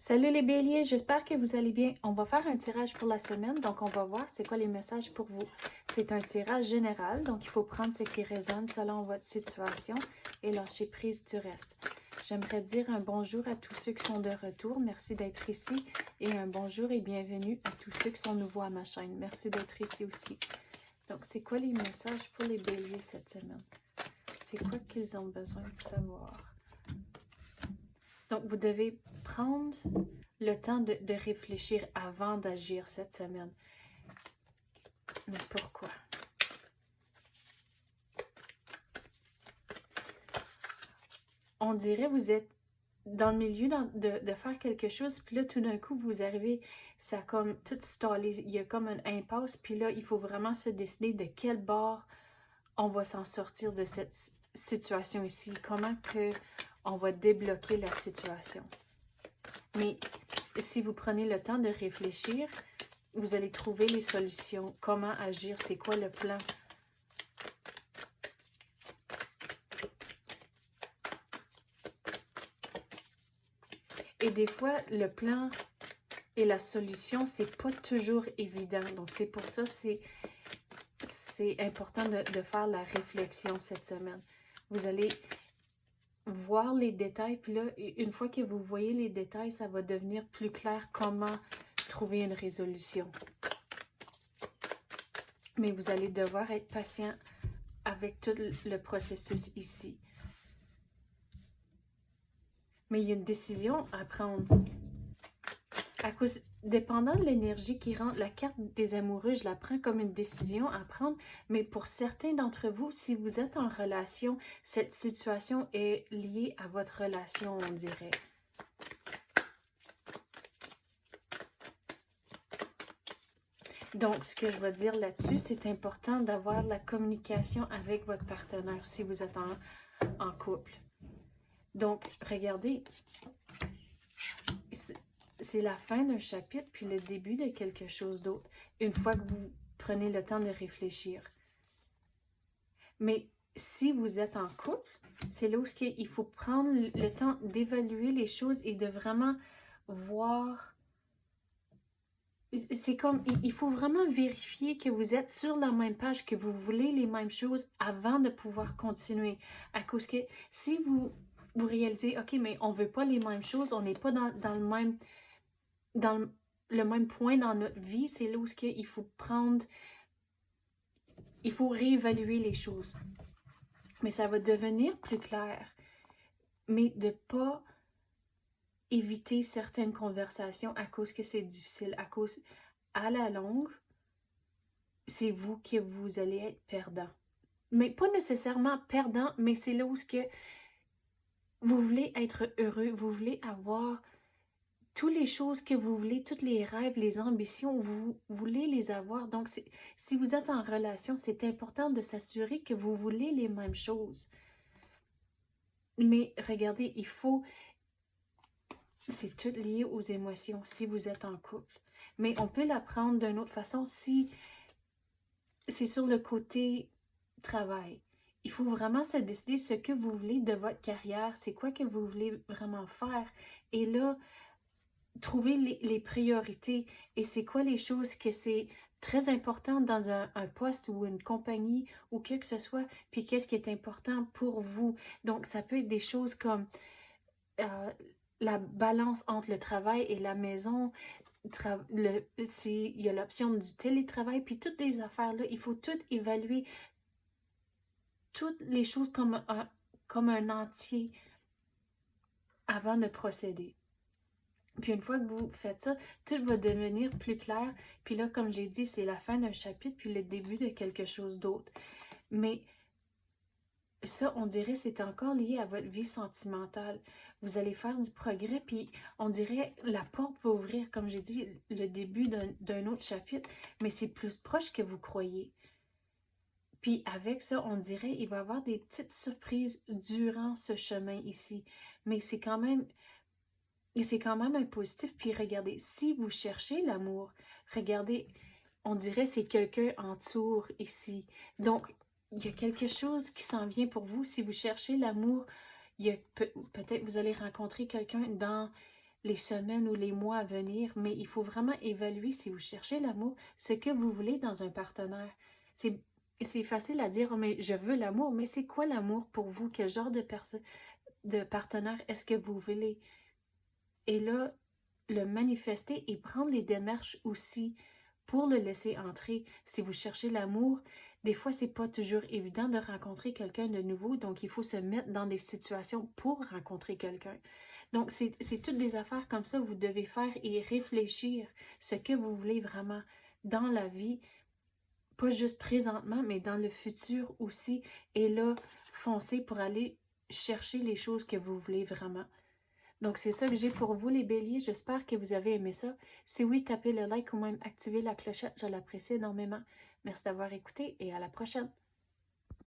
Salut les béliers, j'espère que vous allez bien. On va faire un tirage pour la semaine, donc on va voir c'est quoi les messages pour vous. C'est un tirage général, donc il faut prendre ce qui résonne selon votre situation et lâcher prise du reste. J'aimerais dire un bonjour à tous ceux qui sont de retour. Merci d'être ici. Et un bonjour et bienvenue à tous ceux qui sont nouveaux à ma chaîne. Merci d'être ici aussi. Donc, c'est quoi les messages pour les béliers cette semaine? C'est quoi qu'ils ont besoin de savoir? Donc, vous devez prendre le temps de réfléchir avant d'agir cette semaine. Mais pourquoi? On dirait que vous êtes dans le milieu de faire quelque chose, puis là, tout d'un coup, vous arrivez, ça a comme tout stallé, il y a comme une impasse, puis là, il faut vraiment se décider de quel bord on va s'en sortir de cette situation ici. Comment que on va débloquer la situation. Mais si vous prenez le temps de réfléchir, vous allez trouver les solutions. Comment agir? C'est quoi le plan? Et des fois, le plan et la solution, c'est pas toujours évident. Donc, c'est pour ça c'est important de faire la réflexion cette semaine. Vous allez voir les détails, puis là, une fois que vous voyez les détails, ça va devenir plus clair comment trouver une résolution. Mais vous allez devoir être patient avec tout le processus ici. Mais il y a une décision à prendre. Dépendant de l'énergie qui rentre, la carte des amoureux, je la prends comme une décision à prendre. Mais pour certains d'entre vous, si vous êtes en relation, cette situation est liée à votre relation, on dirait. Donc, ce que je vais dire là-dessus, c'est important d'avoir la communication avec votre partenaire si vous êtes en couple. Donc, regardez, c'est la fin d'un chapitre puis le début de quelque chose d'autre, une fois que vous prenez le temps de réfléchir. Mais si vous êtes en couple, c'est là où il faut prendre le temps d'évaluer les choses et de vraiment voir. C'est comme, il faut vraiment vérifier que vous êtes sur la même page, que vous voulez les mêmes choses avant de pouvoir continuer. À cause que si vous réalisez, OK, mais on ne veut pas les mêmes choses, on n'est pas dans le même point dans notre vie, c'est là où il faut prendre, il faut réévaluer les choses. Mais ça va devenir plus clair. Mais de ne pas éviter certaines conversations à cause que c'est difficile, à cause, à la longue, c'est vous que vous allez être perdant. Mais pas nécessairement perdant, mais c'est là où vous voulez être heureux, vous voulez avoir toutes les choses que vous voulez, tous les rêves, les ambitions, vous voulez les avoir. Donc, si vous êtes en relation, c'est important de s'assurer que vous voulez les mêmes choses. Mais regardez, c'est tout lié aux émotions si vous êtes en couple. Mais on peut l'apprendre d'une autre façon si c'est sur le côté travail. Il faut vraiment se décider ce que vous voulez de votre carrière, c'est quoi que vous voulez vraiment faire. Et là, trouver les priorités et c'est quoi les choses que c'est très important dans un poste ou une compagnie ou que ce soit, puis qu'est-ce qui est important pour vous. Donc, ça peut être des choses comme la balance entre le travail et la maison, il y a l'option du télétravail, puis toutes les affaires-là, il faut tout évaluer, toutes les choses comme un entier avant de procéder. Puis une fois que vous faites ça, tout va devenir plus clair. Puis là, comme j'ai dit, c'est la fin d'un chapitre, puis le début de quelque chose d'autre. Mais ça, on dirait, c'est encore lié à votre vie sentimentale. Vous allez faire du progrès, puis on dirait, la porte va ouvrir, comme j'ai dit, le début d'un autre chapitre, mais c'est plus proche que vous croyez. Puis avec ça, on dirait, il va y avoir des petites surprises durant ce chemin ici. Mais c'est quand même un positif. Puis regardez, si vous cherchez l'amour, regardez, on dirait c'est quelqu'un en tour ici. Donc, il y a quelque chose qui s'en vient pour vous. Si vous cherchez l'amour, peut-être vous allez rencontrer quelqu'un dans les semaines ou les mois à venir, mais il faut vraiment évaluer si vous cherchez l'amour, ce que vous voulez dans un partenaire. C'est facile à dire, oh, mais je veux l'amour, mais c'est quoi l'amour pour vous? Quel genre de partenaire est-ce que vous voulez? Et là, le manifester et prendre les démarches aussi pour le laisser entrer. Si vous cherchez l'amour, des fois, c'est pas toujours évident de rencontrer quelqu'un de nouveau, donc il faut se mettre dans des situations pour rencontrer quelqu'un. Donc, c'est toutes des affaires comme ça que vous devez faire et réfléchir ce que vous voulez vraiment dans la vie, pas juste présentement, mais dans le futur aussi. Et là, foncez pour aller chercher les choses que vous voulez vraiment. Donc, c'est ça que j'ai pour vous, les béliers. J'espère que vous avez aimé ça. Si oui, tapez le like ou même activez la clochette. Je l'apprécie énormément. Merci d'avoir écouté et à la prochaine.